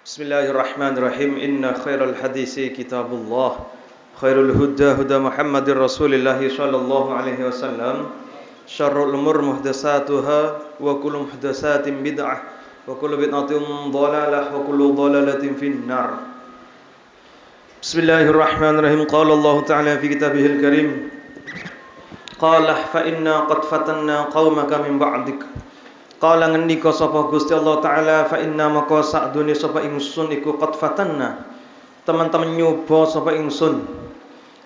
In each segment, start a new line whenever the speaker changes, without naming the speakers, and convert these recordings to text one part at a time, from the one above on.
Bismillahirrahmanirrahim. Inna khairal hadisi kitabullah. Khairul huda huda Muhammadir Rasulillah sallallahu alaihi wasallam. Syarrul umur muhdatsatuha wa kullu muhdatsatin bid'ah wa kullu bid'atin dhalalah wa kullu dhalalatin finnar. Bismillahirrahmanirrahim. Qala Allah Ta'ala fi kitabihil karim. Qala fa inna qad fatanna qaumaka min ba'dik. Qala ngendika sapa Gusti Allah Ta'ala fa inna maka sa'dune sapa ingsun iku qad fatanna teman-teman nyoba sapa ingsun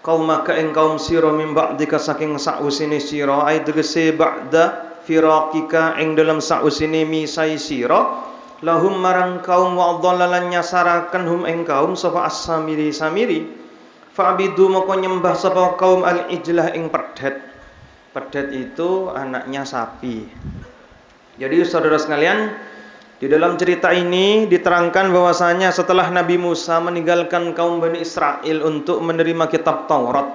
qaumaka ing kaum sira min ba'dika saking sausine sira ai tegese ba'da firaqika ing dalam sausine misai sira lahum marang kaum wa dhallalan nyasaraken hum ing kaum sapa as-samiri samiri fa'bidu maka nyembah sapa kaum al-ijlah ing pedet. Pedet itu anaknya sapi. Jadi saudara sekalian, di dalam cerita ini diterangkan bahwasanya setelah Nabi Musa meninggalkan kaum Bani Israel untuk menerima kitab Taurat,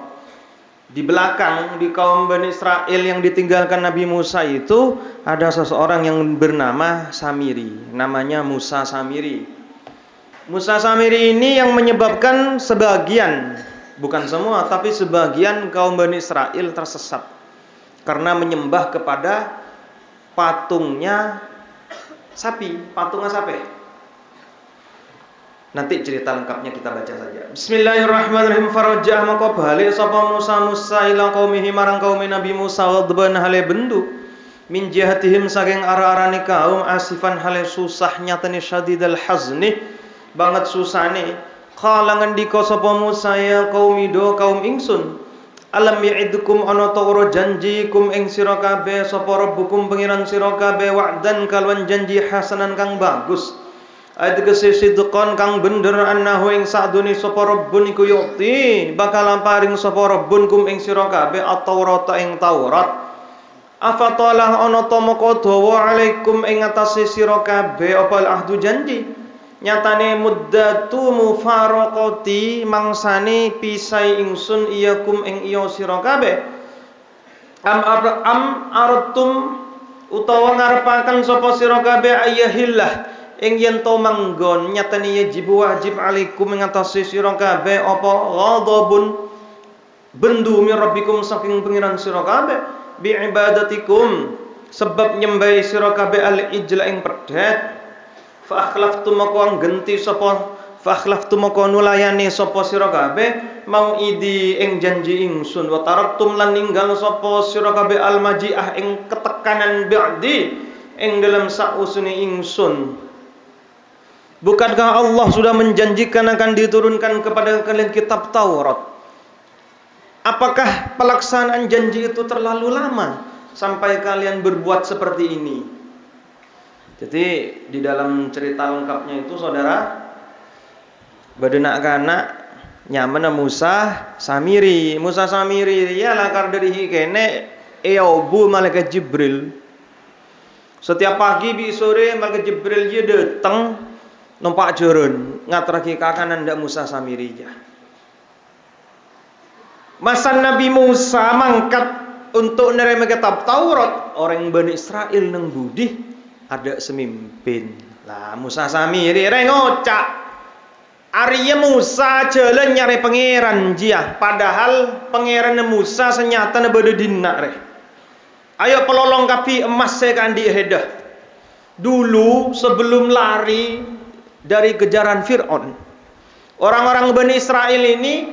di belakang di kaum Bani Israel yang ditinggalkan Nabi Musa itu ada seseorang yang bernama Samiri, namanya Musa Samiri. Musa Samiri ini yang menyebabkan sebagian, bukan semua, tapi sebagian kaum Bani Israel tersesat karena menyembah kepada patungnya sapi, patungnya sapi. Nanti cerita lengkapnya kita baca saja. Bismillahirrahmanirrahim. Farajah maka balik sapa Musa ila qaumihi marang kaum Nabi Musa ghadban hale bendu min jihatihim saking ara-arane kaum asifan hale susah nyatane syadidal hazni banget susane. Qala ngendika sapa Musa ya qaumi do kaum ingsun alam ya'idukum ana ta ora janjikum ing sira kabeh sapa rabbukum pengiran sira kabeh wa'dan kalwan janji hasanan kang bagus adegese sidqon kang bener annahu ing sadune sapa rabbun iku yuti bakal paring sapa rabbun kum ing sira kabeh at-taurata ing Taurat afatalah ana ta moko dawa alaikum ing atase sira kabeh apa ahdu janji nyatane muddatu mufaraqati mangsane pisai ingsun iyakum ing iya sira kabeh am aratum utawa ngarepaken sapa sira kabeh ayahillah ing yen to manggon nyatane yajib wajib alaikum ing atase sira kabeh apa ghadabun bendu min rabbikum saking pengiran sira kabeh bi ibadatikum sebab nyembah sira kabeh al ijla ing pedet fa akhlaftu maka genti sapa fa akhlaftu maka nulayani sapa sira kabeh mau idi ing janji ingsun wa taraktum lan ninggal sapa sira kabeh al maji'ah ing ketekanan ba'di ing dalam sausune ingsun. Bukankah Allah sudah menjanjikan akan diturunkan kepada kalian kitab Taurat? Apakah pelaksanaan janji itu terlalu lama sampai kalian berbuat seperti ini? Jadi di dalam cerita lengkapnya itu saudara badenak kana nyaman Musa Samiri. Musa Samiri ya lakar dari kene eobu malaikat Jibril. Setiap pagi bi sore malaikat Jibril dia datang numpak jurun ngatraki kakanan ndak Musa Samiri ya. Masa Nabi Musa mangkat untuk nerima kitab Taurat orang Bani Israel nang budi ada semimpin lah Musa Samiri ngocak Arya Musa jalan nyari pangeran dia padahal pangeran Musa senyata nebada dinak re ayo pelolong kapi emas saya kandi hedah dulu sebelum lari dari kejaran Fir'aun orang-orang Bani Israel ini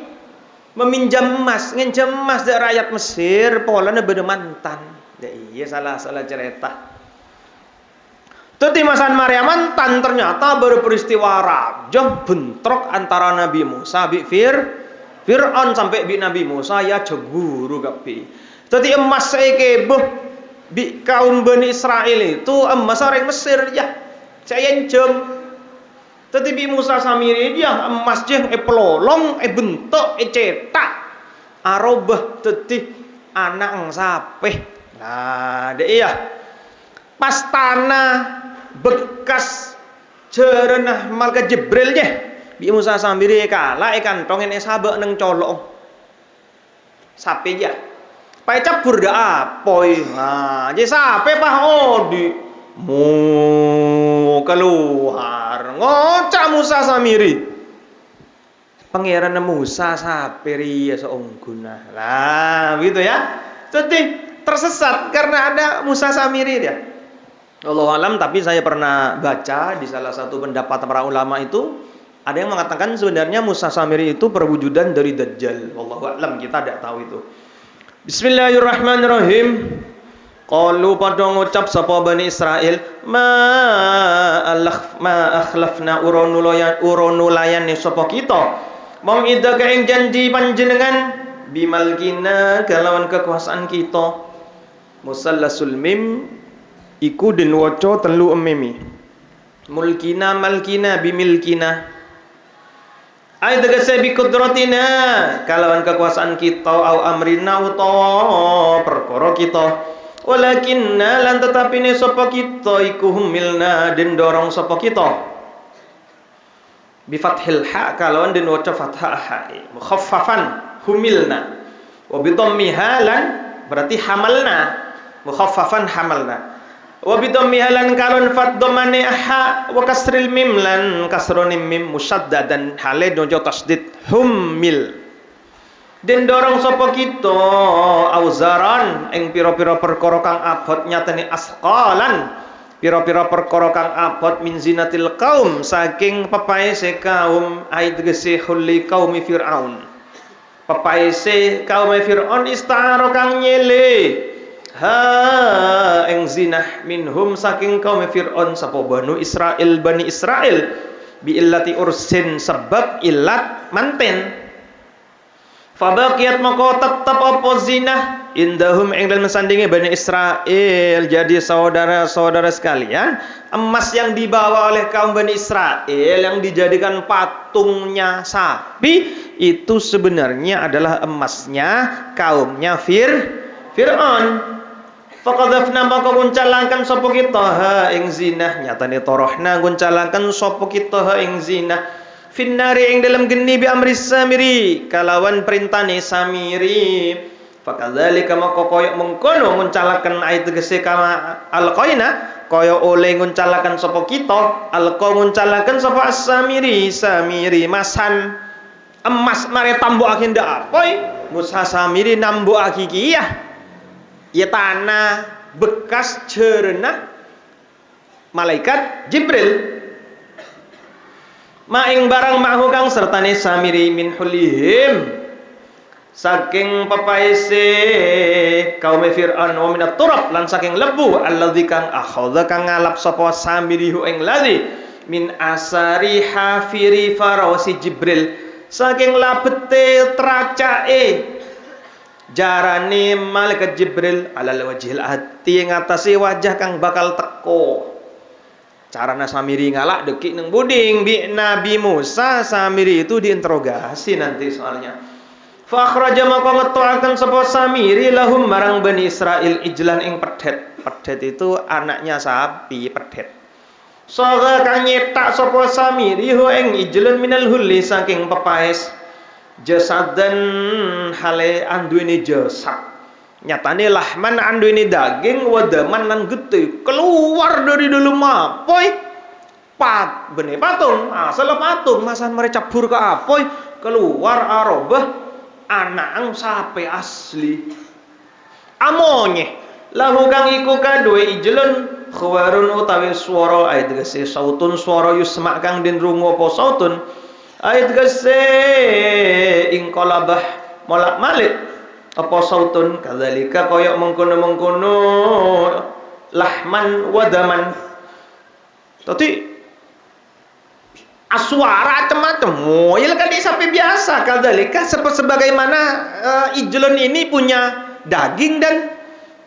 meminjam emas nginjam emas dari rakyat Mesir pola nebada mantan ya iya salah cerita. Tadi masan Maryaman tan ternyata berperistiwa rajam bentrok antara Nabi Musa bi Fir'aun sampai bi Nabi Musa ya cemburu gapi. Tadi emas ekebo bi kaum Bani Israel itu emas orang Mesir ya. Saya jam. Tadi bi Musa Samiri dia emas jeng pelolong bentuk cetak. Arobah tadi anak sapeh. Nah, deh ya. Pas tanah bekas jerenah malaikat Jibril je bi Musa Samiri kalah kantong ene sabek nang colok sape ya pai cabur da apoi nah je sape pah odi keluar ngocak Musa Samiri. Pangeran Musa sapiri ya seungguna. Lah, gitu ya. Jadi tersesat karena ada Musa Samiri dia. Wallahu alam, tapi saya pernah baca di salah satu pendapat para ulama itu ada yang mengatakan sebenarnya Musa Samiri itu perwujudan dari Dajjal. Wallahu alam, kita tidak tahu itu. Bismillahirrahmanirrahim. Qalu padha ngucap sapa Bani Israil, ma akhlafna uronulayan sapa kita. Mong ida kaing janji panjenengan bimalkina kalawan kekuasaan kita. Musallasul mim iku den waca telu emimi. Mulkina malkina bimilkina. Ai tegese bi kudratina kalawan kekuasaan kita au amrina utawa perkara kita. Walakinna lan tetapine sapa kita iku humilna den dorong sapa kita. Bi fathil ha kalawan den waca fathah ha mukhaffafan humilna. Wa bi dhammiha lan berarti hamalna mukhaffafan hamalna. Wa bi dhammiha lan kalawan fat dhammane ha wa kasril mim lan kasronim mim musyaddadan hale dojo tasdid humil. Den dorong sapa kita auzaran ing pira-pira perkara kang abot nyatane asqalan pira-pira perkara kang abot min zinatil qaum saking pepaese kaum aidgese khulli qaumi fir'aun pepaese kaum fir'aun ista'ara kang nyele ha ing zinah minhum saking kaum fir'aun sapa Bani Israil bi illati ursin sebab illat manten. Fabaqiyat maka tetap apa zinah indahum ing dalem sandinge Bani Israil. Jadi saudara-saudara sekalian, emas yang dibawa oleh kaum Bani Israil yang dijadikan patungnya sapi itu sebenarnya adalah emasnya kaumnya Fir'aun. Faqadzafna maka guncalaken sapa kita ha ing zinah nyatane torohna guncalaken sapa kita ha ing zinah finnari ing dalam geni bi amri Samiri kalawan perintane Samiri. Fakadzalika maka koyo mengkono nguncalaken ayat tegese kama alqaina koyo oleh nguncalaken sapa kita alqa nguncalaken sapa Samiri masan emas mare tambokake ndak apoi Musa Samiri nambokake iki ya tanah bekas cerna malaikat Jibril. Maing barang ma'hu kang sertane Samiri min hulihim saking pepaese kaum Fir'aun wa minat turab lan saking lebu alladzi kang akhadha kang ngalap sapa Samiri hu ing ladzi min asari hafiri farasi Jibril saking labete tracake jarane malaikat Jibril alal wajhil ati ing atase wajah kang bakal teko. Carana Samiri ngalak dekik neng buding bi Nabi Musa. Samiri itu diinterogasi nanti soalnya. Fa akhraja maka ngetokake sapa Samiri lahum marang Bani Israil ijlan ing pedhet. Pedhet itu anaknya sapi, pedhet. Saga kang nyetak sapa Samiri ho ing ijlan minal hulli saking pepaes. Jasadan hale anduweni jasad. Nyatane lahman anduweni daging wadaman lan getih keluar dari dalam apoi pat bene patung asal patung masan mare cabur ke apoi keluar arobah anak sape asli amonye lahu kang iku kaduwe ijlun khawarun utawi swara ayat gese sautun swara yusma kang den rungu apa sautun ayat gese ing qalabah molak malik apa sautun kadzalika kaya mengkono-mengkono lahman wadaman. Tadi aswara macam-macam. Oh, ya kan sapi biasa kadzalika sebagaimana ijlun ini punya daging dan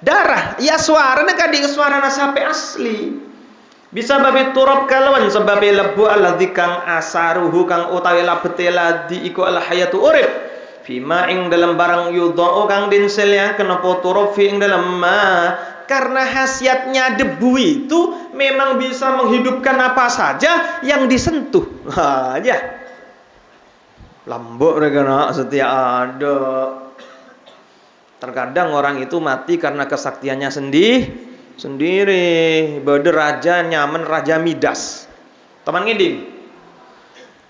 darah. Ya suaranya kadi suarana sapi asli. Bisa babi turab kalawan sebab lebu alladzi kang asaruhu kang utawi labete ladi iku al hayatu urip. Fima ing dalam barang yudha'u kang dinselya kenapa turab fi ing dalam ma karena khasiatnya debu itu memang bisa menghidupkan apa saja yang disentuh aja. Lambuk regana setia ada. Terkadang orang itu mati karena kesaktiannya sendiri. Bade raja nyaman raja Midas. Teman ngiding.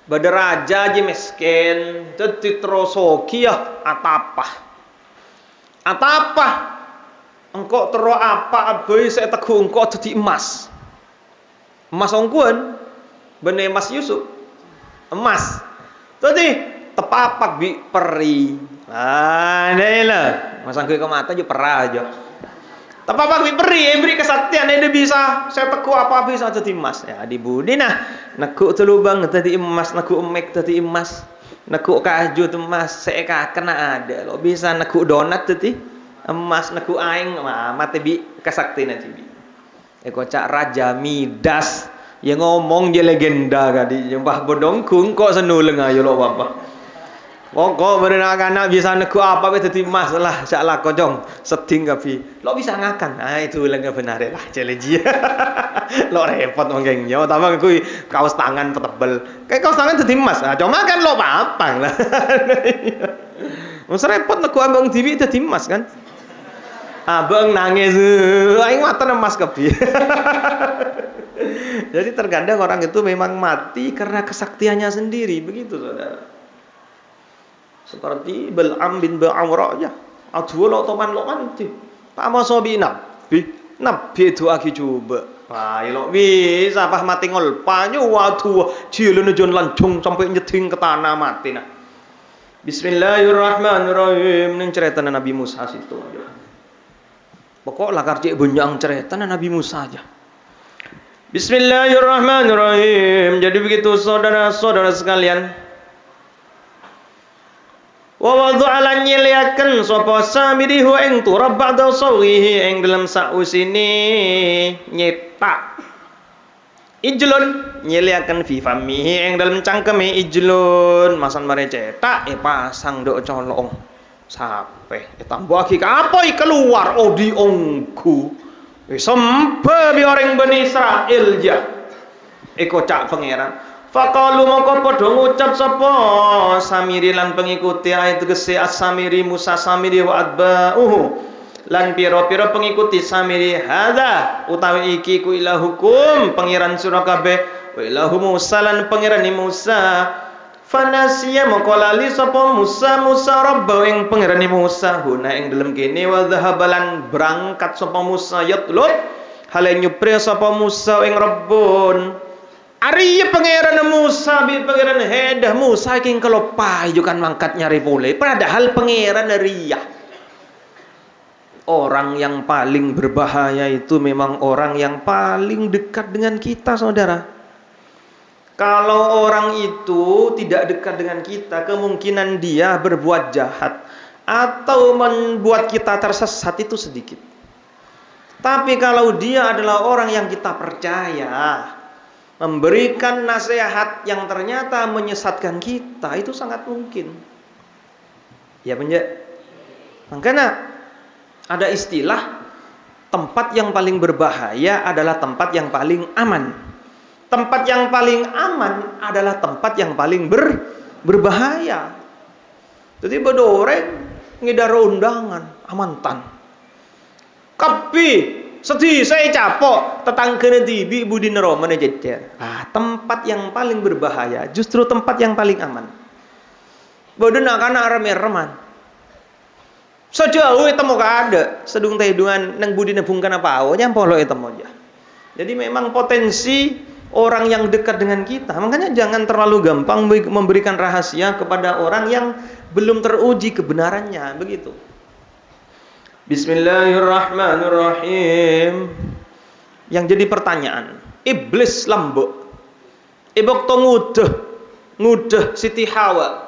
Bade raja aja miskin, dadi trosoki ya atapah. Atapah. Engkau tero apa abai saya teguh engkau dadi emas. Emas ongkuan. Bene emas Yusuf. Emas. Tadi tepapak bi peri. Ah, lah. Masang ke mata aja perah aja. Tepapak bi peri, beri kesaktian ini bisa. Saya teguh apa bisa jadi emas. Ya di budi nah. Nekuk telubang tadi emas, nekuk emek tadi emas. Nekuk kaju emas, saya kena ada. Lo bisa nekuk donat tadi emas, nekuk aing mate bi kesaktian aja bi. Kocak Raja Midas yang ngomong je legenda kadi nyembah bodongkung kok senuleng ayo lo apa. Pokok berenak-anak bisa neku apa be dadi emas lah saklah kocong seding kapi. Lo bisa ngakan. Ah itu lenga benar lah jeleji. Lo repot mongeng yo tambah kuwi kaos tangan petebel. Kayak kaos tangan dadi emas. Ah cuma kan lo papang lah. Wes repot neku ambang diwi dadi emas kan. Abang nangis, aing mata emas kepi. Jadi terkadang orang itu memang mati karena kesaktiannya sendiri, begitu saudara. Seperti Bal'am bin Ba'awra ya. Adu lo toman lo mati. Pak masobi nabi itu aki coba. Wah, lo bisa pah mati ngolpanyo waduh cilune jon lancung sampai nyeting ke tanah mati nah. Bismillahirrahmanirrahim. Ning cerita Nabi Musa situ aja. Pokok lah karcik bunyang cerita Nabi Musa aja. Bismillahirrahmanirrahim. Jadi begitu saudara-saudara sekalian. Wa wada'ala nyiliaken sapa samirihu ing turab ba'da sawihi ing dalam sausine nyetak. Ijlun nyiliaken fi famihi ing dalam cangkeme ijlun masan mare cetak pasang nduk colong. Sampai tambah lagi apa keluar di ongku sempe bi orang Bani Israil ja kocak pangeran faqalu mongko padha ngucap sapa samiri lan pengikuti ayat tegese as-samiri Musa samiri wa atba'uhu lan pira-pira pengikuti samiri hadza utawi iki ku ilahukum pangeran sira kabeh wa ilahu Musa lan pangeran Musa. Fanasiya maqalali sapa Musa rabbahu ing pangerane Musa huna ing dalem kene wa dhahabalan berangkat sapa Musa yatlub hale nyupre sapa Musa ing Rabbun ari pangerane Musa bi pangerane hedah Musa king kelopai kan mangkat nyari pule padahal pangeran riyah. Orang yang paling berbahaya itu memang orang yang paling dekat dengan kita saudara. Kalau orang itu tidak dekat dengan kita, kemungkinan dia berbuat jahat atau membuat kita tersesat itu sedikit. Tapi kalau dia adalah orang yang kita percaya, memberikan nasihat yang ternyata menyesatkan kita, itu sangat mungkin. Ya benar. Makanya ada istilah tempat yang paling berbahaya adalah tempat yang paling aman. Tempat yang paling aman adalah tempat yang paling berbahaya. Jadi bedoreng ngidar undangan amantan. Kapi sedih saya capok tetangkene tibi budi neromane jejer. Tempat yang paling berbahaya justru tempat yang paling aman. Bodoh nak kana rame-reman. Sejauh itu mau ada sedung tehidungan nang budi nebungkan apa nyampolo itu aja. Jadi memang potensi orang yang dekat dengan kita, makanya jangan terlalu gampang memberikan rahasia kepada orang yang belum teruji kebenarannya, begitu. Bismillahirrahmanirrahim. Yang jadi pertanyaan, iblis lambek, ibok to ngudah Siti Hawa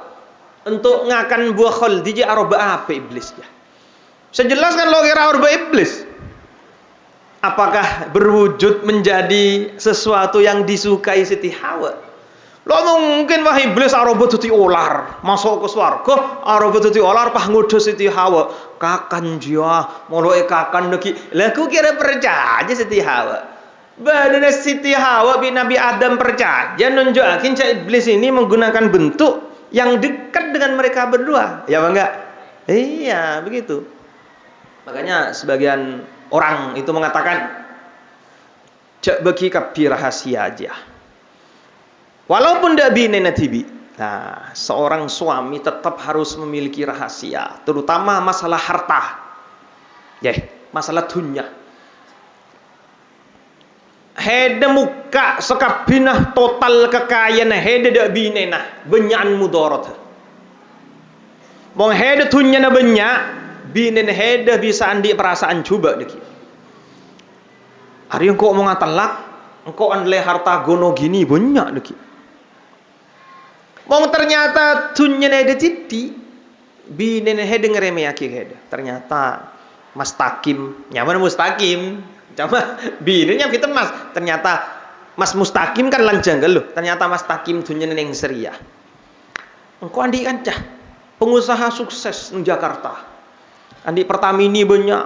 untuk ngakan buah khuldi aroba apa iblis ya? Sejelas kan lo kira aroba iblis. Apakah berwujud menjadi sesuatu yang disukai Siti Hawa? Lo mungkin wah iblis aroba tuti ular masuk ke swarga aroba tuti ular pah ngudo Siti Hawa kakan dia moloe kakan neki laku kira percaya Siti Hawa badane Siti Hawa bin Nabi Adam percaya nunjukin cak iblis ini menggunakan bentuk yang dekat dengan mereka berdua ya bang enggak? Iya begitu. Makanya sebagian orang itu mengatakan cek bagi kapi rahasia aja. Walaupun dak bine natibi. Nah, seorang suami tetap harus memiliki rahasia, terutama masalah harta. Masalah dunia. Hede muka sekabinah total kekayaan hede dak bine nah benyan mudarat. Mong hede dunia na banyak, bine hede bisa andi perasaan coba deki. Hari engkau mau ngatalak, engkau andle harta gono gini banyak deki. Mong ternyata dunia hede titi, bine hede ngeremeyaki hede. Ternyata mustaqim, nyaman mustaqim. Coba bine kita mas, ternyata mas mustaqim kan lanjanggal loh. Ternyata mustaqim dunia neng seria. Engkau andi kancah pengusaha sukses di Jakarta. Andi Pertamini banyak,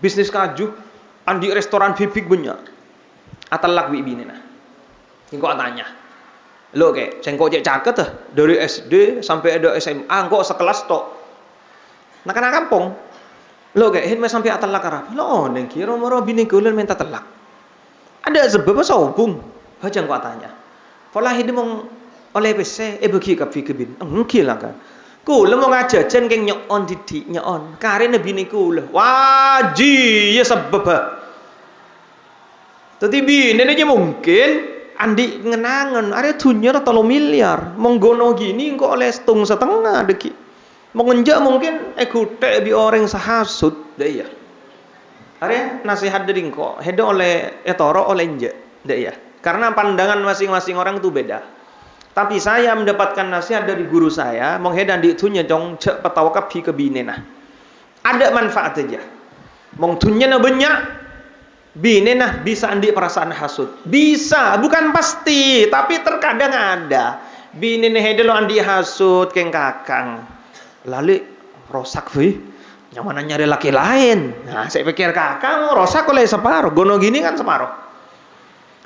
bisnis kaju. Andi restoran bibik banyak. Atalak wi bine nah. Engkau tanya. Lo kayak cengkok cek caket dari SD sampai ada SMA engkau sekelas tok. Nak anak kampung. Lo kayak hen sampai atalak arab. Lo neng kira moro bine kulen minta telak. Ada sebab apa sobung? Baca engkau tanya. Pola hidup mong oleh PC bagi kapi kebin. Engkil lah kan. Kula mau ngajajan keng nyon didik nyon. Karena bini kula. Wajib ya sebab. Tadi bini aja mungkin andi ngenangan area dunia 3 miliar. Menggono gini kok oleh 1,5 deki. Mengenjak mungkin gudek bi orang sahasud deh ya. Area nasihat dari kok hede oleh etoro oleh injek deh ya. Karena pandangan masing-masing orang itu beda. Tapi saya mendapatkan nasihat dari guru saya, menghedan di itunya dong cek petawakap hi kebine nah. Ada manfaat aja. Mong tunya na banyak, bine nah bisa andi perasaan hasud. Bisa, bukan pasti, tapi terkadang ada. Bine nah hede lo andi hasud keng kakang. Lalu rosak fi, yang mana nyari laki lain. Nah, saya pikir kakang rosak oleh separuh, gono gini kan separuh.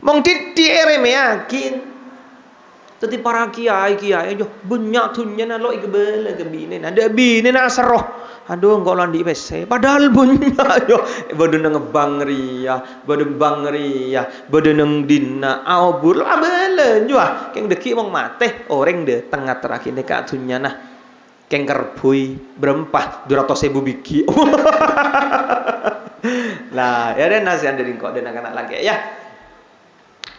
Mong titi ereme yakin. Tetapi para kiai jo banyak tunya na lo ikbel ke bine ada bine na seroh aduh engkau landi pese padahal banyak jo bodo nang bang ria bodo nang dina aubur abelen jo keng deki mong mate orang de tengah terakhir dekat tunya nah keng kerbui berempah 200.000 biki. Nah ya dan nasihat dari engkau dan anak-anak lagi ya.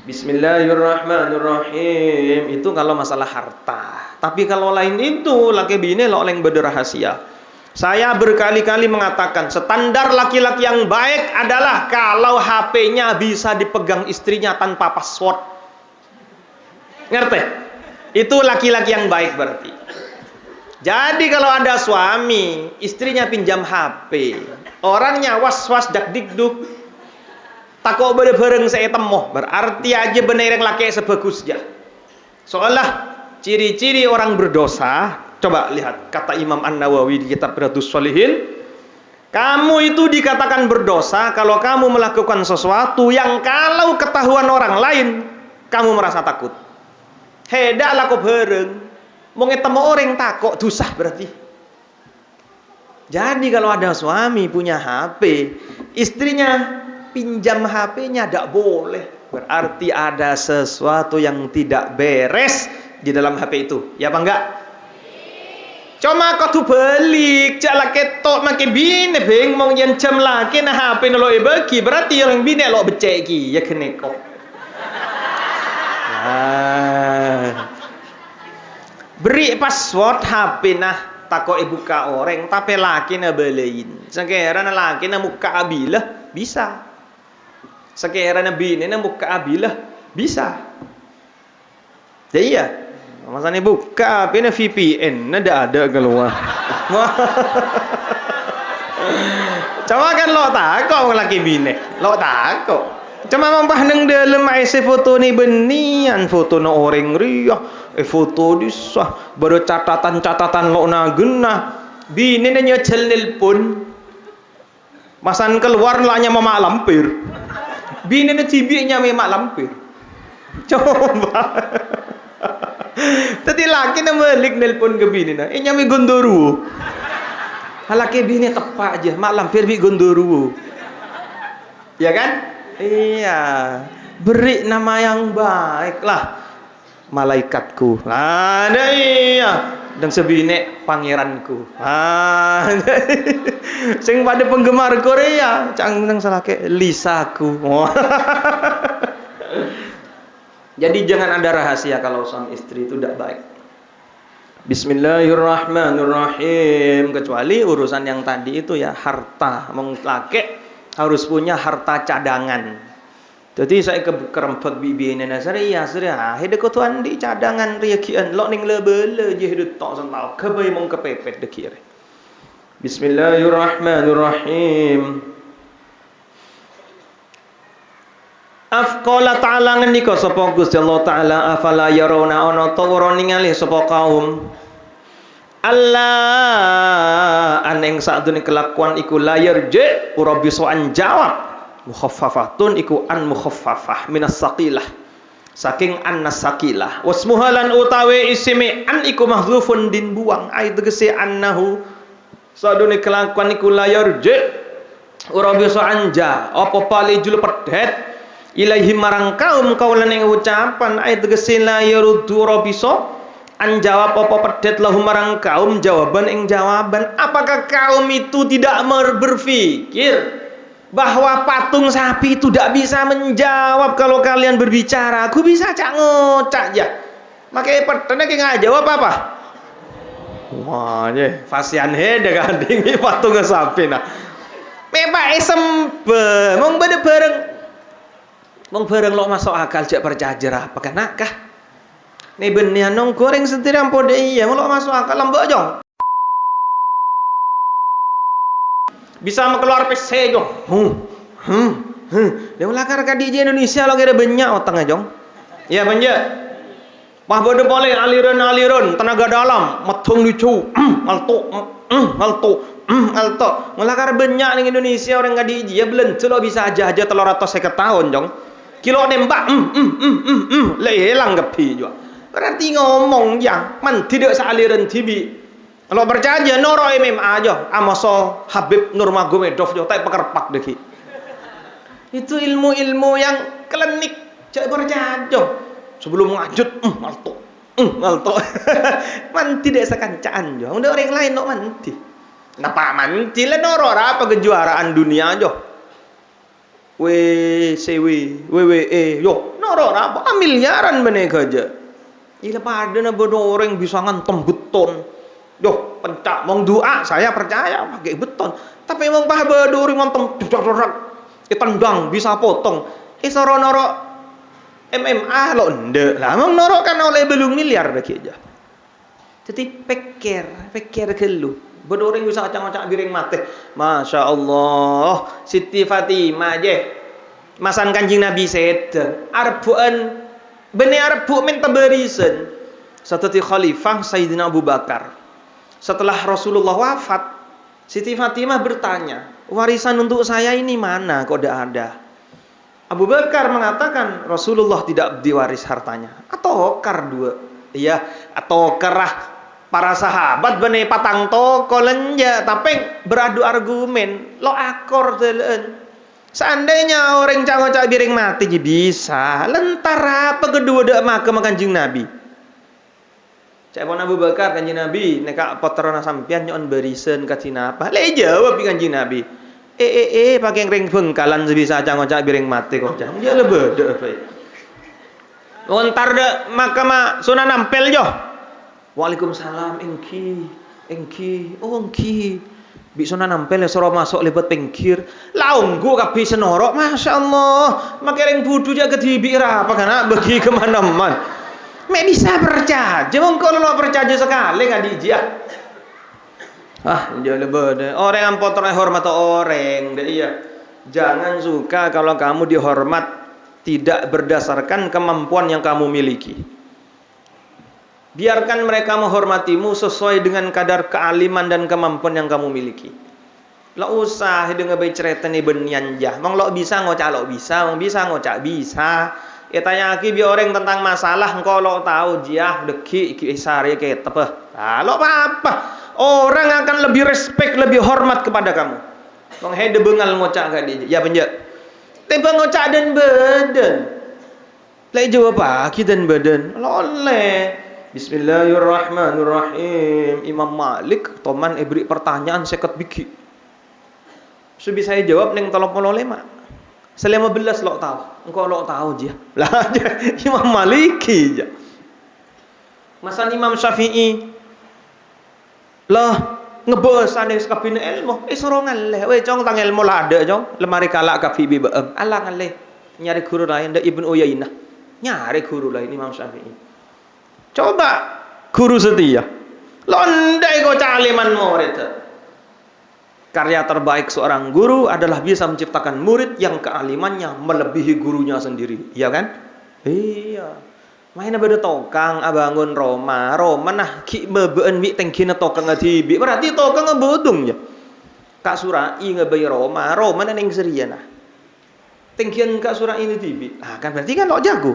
Bismillahirrahmanirrahim. Itu kalau masalah harta. Tapi kalau lain itu laki bini lo yang berrahasia. Saya berkali-kali mengatakan standar laki-laki yang baik adalah kalau HP-nya bisa dipegang istrinya tanpa password. Ngerti? Itu laki-laki yang baik berarti. Jadi kalau ada suami, istrinya pinjam HP, orangnya was-was dak-dikduk, takut bareng saya temuh, berarti aja bener yang laki sebagusnya. Soalnya ciri-ciri orang berdosa, coba lihat kata Imam An-Nawawi di kitab Riyadhus Shalihin, kamu itu dikatakan berdosa kalau kamu melakukan sesuatu yang kalau ketahuan orang lain kamu merasa takut. Heda laku bareng, mau ketemu orang takut dosa berarti. Jadi kalau ada suami punya HP, istrinya pinjam HP-nya tidak boleh. Berarti ada sesuatu yang tidak beres di dalam HP itu. Ya apa enggak? Cuma kau tuh balik, cak ketok makin bine beng mong yang jam lagi nah HP nolo bagi. Berarti orang bine lo becek ki ya kene kok. Beri password HP nah takut buka orang tapi laki na belain. Sekarang laki na muka abilah bisa. Sekiranya bini na muka abilah bisa. Jadi ya, masanya buka api na VPN, nada ada keluar. Coba kan lo takut laki bini, lo takut. Cuma mampah neng dalam IC foto ni benian foto na orang ria, foto disah, baru catatan lo na genah, bini na nyecel nelpon, masan keluar lahnya mama lampir. Bini na cibiknya memang lampir. Coba. Tadi laki na balik nelpon ke bini na. Nyami gondoruo. Halaki bini tepak aja. Mak lampir bi gondoruo. Ya kan? Iya. Beri nama yang baik lah. Malaikatku. Ada iya. Dan sebinek pangeranku. Sing pada penggemar Korea, cang salah ke Lisaku. Jadi jangan ada rahasia kalau suami istri itu tidak baik. Bismillahirrahmanirrahim. Kecuali urusan yang tadi itu ya harta. Mong laki harus punya harta cadangan. Jadi saya kerempet bibi ini nasari ya sudah. Hede ko tuan di cadangan riakian lo ning lebele je hidup tok sentau kebai mong kepepet dekir. Bismillahirrahmanirrahim. Afqala ta'ala ngendika sapa Gusti Allah taala afala yarawna ana ta ora ningali sapa kaum Allah aneng sakdune kelakuan iku layar je ora bisa anjawab mukhaffafatun iku an mukhaffafah minas saqilah saking annas saqilah wasmuhalan utawi ismi an iku mahdzufun din buang ai tegese annahu sakdune kelakuan iku layar je ora bisa anja apa palijul pedet ilahi marang kaum kaulan ing ucapan ayat tegese la yaruddu ora bisa anjawab apa pedet lahum marang kaum jawaban ing jawaban. Apakah kaum itu tidak berpikir bahwa patung sapi itu tidak bisa menjawab kalau kalian berbicara? Aku bisa cak ngocak ya. Makanya pedene ki nggak jawab apa? Wah, ye fasian hede ganding patung sapi nah. Memang sembe mong bareng mong bareng lo masuk akal jak percajer apa kenakah? Nih benian nong goreng setiram pode iya lo masuk akal lembek jong. Bisa mengeluar PC jong. Dia melakar ka DJ Indonesia lo kira banyak otang jong. Ya banyak. Mah bodoh boleh aliran tenaga dalam matung lucu alto ngelakar banyak ning Indonesia orang ka DJ ya belum lo bisa aja 350 tahun jong. Kilo nembak hilang kepi juga. Berarti ngomong yang man tidak sealiran TV. Kalau percaya noro MMA aja amaso Habib Nurmagomedov jo tak pekerpak deki. Itu ilmu-ilmu yang klinik cak percaya jo. Sebelum ngajut malto. Man tidak sekancaan jo. Udah orang lain nok manti. Napa manti le noro apa kejuaraan dunia jo. WCW, WWE, yo, noro apa? Miliaran menega aja. Ila pada na bodoh orang bisa ngantem beton. Yo, pencak mong doa, saya percaya pakai beton. Tapi emang bah bodoh orang ngantem tendang bisa potong. Soro noro MMA lo ende. Lah mong noro kan oleh belum miliar lagi aja. Jadi pikir kelu. Bodoh orang bisa acang-acang biring mati. Masya Allah. Siti Fatimah je. Masan Kanjeng Nabi sed. Arbuan bene arbu minta berisan. Satati khalifah Sayyidina Abu Bakar. Setelah Rasulullah wafat, Siti Fatimah bertanya, warisan untuk saya ini mana kok tidak ada? Abu Bakar mengatakan Rasulullah tidak diwaris hartanya. Atau kar dua. Iya, atau kerah para sahabat bene patang toko lenja tapi beradu argumen lo akor telen seandainya orang cak biring mati bisa lentar apa kedua dak maka Kanjeng Nabi cak pon Abu Bakar Kanjeng Nabi nek poterona sampean nyon berisen katina apa le jawab Kanjeng Nabi pakai ring bengkalan sebisa cak biring mati kok jan dia lebede lontar dak maka sunan nampel jo. Waalaikumsalam engki bisa nampel soro masuk lebat pengkir launggu kabeh senorok masyaallah makereng budu jaga dibira apa kana bagi kemana-mana mek bisa percaya wong kalau lo percaya sekali kan dijia dia lebih orang yang potong hormat orang iya jangan suka kalau kamu dihormat tidak berdasarkan kemampuan yang kamu miliki. Biarkan mereka menghormatimu sesuai dengan kadar kealiman dan kemampuan yang kamu miliki. Lo usah dengan bayi cerita nih benian jah. Mang lo bisa ngocak lo bisa, mang bisa ngocak bisa. Tanya lagi biar orang tentang masalah engkau lo tahu jah deki kisari kayak tepeh. Lo apa? Orang akan lebih respect, lebih hormat kepada kamu. Mang hede bengal ngocak gak dia? Ya penjak. Tiba ngocak dan badan. Lek jawab pagi dan badan. Loleh. Bismillahirrahmanirrahim. Imam Malik toman beri pertanyaan seket biki. Subi saya jawab neng 35. Selama belas lo tahu. Engkau lo tahu aja. Lah Imam Maliki aja. Masan Imam Syafi'i. Lah ngebos ane kabine ilmu sorongan leh we cong tang ilmu lah ada cong lemari kalak ka fi bi baem alang leh nyari guru lain da Ibnu Uyainah nyari guru lain Imam Syafi'i coba guru setia londai kok caliman murid karya terbaik seorang guru adalah bisa menciptakan murid yang kealimannya melebihi gurunya sendiri iya kan iya main beda tokang abangun Roma nah ki bebeen wi tengkina tokang ngatibi berarti tokang ngebodong ya kak surai ngebay Roma neng seriana tengkian kak surai ini tibi kan berarti kan lo jago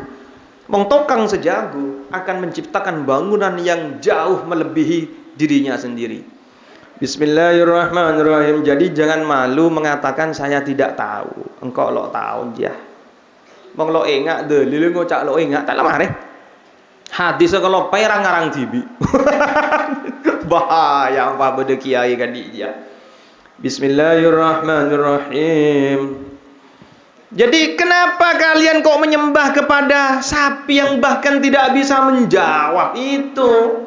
mong tokang sejago akan menciptakan bangunan yang jauh melebihi dirinya sendiri. Bismillahirrahmanirrahim. Jadi jangan malu mengatakan saya tidak tahu. Engkau lo tahu dia mong lo enggak dalil ngocak lo enggak tak lemare hadis kalau perang ngarang tibi bahaya apa beda kiai kan dia. Bismillahirrahmanirrahim. Jadi kenapa kalian kok menyembah kepada sapi yang bahkan tidak bisa menjawab itu?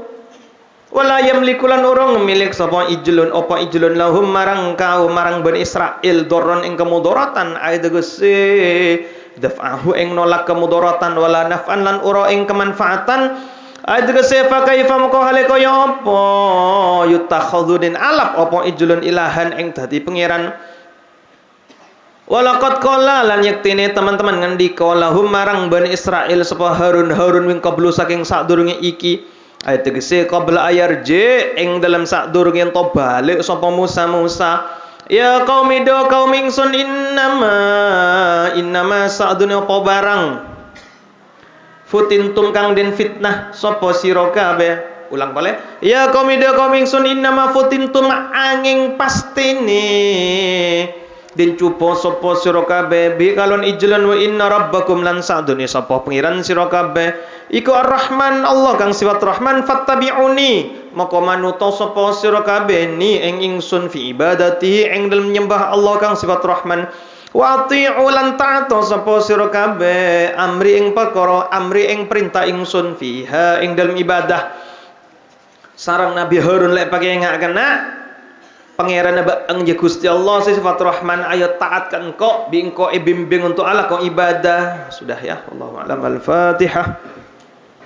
Wala yamlikulan urang milik sapa ijlun apa ijlun lahum marang kaum marang Bani Israil dorron ing kemudaratan ayat tegese daf'ahu ing nolak kemudaratan wala naf'an lan ura ing kemanfaatan ayat tegese fa kaifa moko hale kaya apa yutakhadzudin alaf apa ijlun ilahan ing dadi pangeran walaqad qala lan yektine teman-teman ngendika lahum marang Bani Israil sapa Harun wing qablu saking sadurunge iki ayat tegese qabla ayarji ing dalam sadurunge to balik sapa Musa ya qaumi do kaum ingsun innama sa'dune apa barang futintum kang den fitnah sapa sira kabeh ulang balik ya qaumi do kaum ingsun innama futintum angin pastine den cupo sapa sira kabeh bi kalon ijlan wa inna rabbakum lan sa'dune sapa pengiran sira kabeh iku Ar-Rahman Allah kang sifat Rahman fattabi'uni maka manuta sapa sira kabeh ni ing ingsun fi ibadati ing dalem nyembah Allah kang sifat Rahman wa ati'u lan ta'ata sapa sira kabeh amri ing perkara amri ing perintah ingsun fiha ing dalem ibadah sareng Nabi Harun lek pake ngakena pangeran ang Gusti Allah sifat Rahman ayat taat kan engkau bi engkau bimbing untuk Allah kau ibadah sudah ya Allahu a'lam al-Fatihah.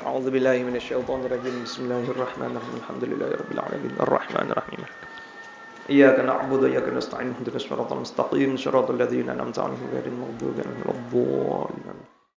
أعوذ بالله من الشيطان الرجيم بسم الله الرحمن الرحيم الحمد لله رب العالمين الرحمن الرحيم إياك نعبد وإياك نستعين اهدنا الصراط المستقيم صراط الذين أنعمت عليهم غير المغضوب عليهم ولا الضالين